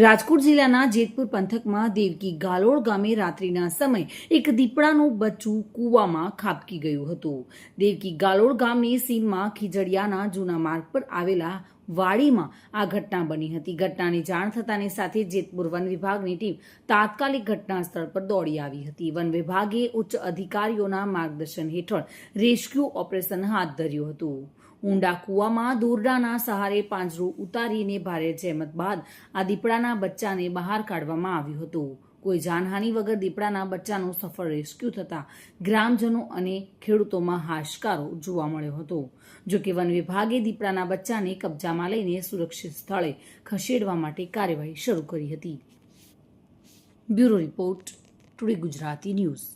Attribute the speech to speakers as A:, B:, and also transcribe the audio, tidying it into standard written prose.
A: રાજકોટ જિલ્લાના જેતપુર પંથકમાં દેવકી ગાલોડ ગામે રાત્રિના સમયે એક દીપડાનું બચ્ચું કૂવામાં ખાબકી ગયું હતું. દેવકી ગાલોડ ગામની સીમમાં ખીજડીયાના જૂના માર્ગ પર આવેલા વાડીમાં આ ઘટના બની હતી. ઘટનાની જાણ થતાની સાથે જેતપુર વન વિભાગની ટીમ તાત્કાલિક ઘટના સ્થળ પર દોડી આવી હતી. વન વિભાગે ઉચ્ચ અધિકારીઓના માર્ગદર્શન હેઠળ રેસ્ક્યુ ઓપરેશન હાથ ધર્યું હતું. ઊંડા કૂવામાં દોરડાના સહારે પાંજરું ઉતારીને ભારે જહેમત બાદ આ દીપડાના બચ્ચાને બહાર કાઢવામાં આવ્યું હતું. કોઈ જાનહાનિ વગર દીપડાના બચ્ચાનું સફળ રેસ્ક્યુ થતા ગ્રામજનો અને ખેડૂતોમાં હાશકારો જોવા મળ્યો હતો. જોકે વન વિભાગે દીપડાના બચ્ચાને કબજામાં લઈને સુરક્ષિત સ્થળે ખસેડવા માટે કાર્યવાહી શરૂ કરી હતી. Bureau report, today Gujarati news.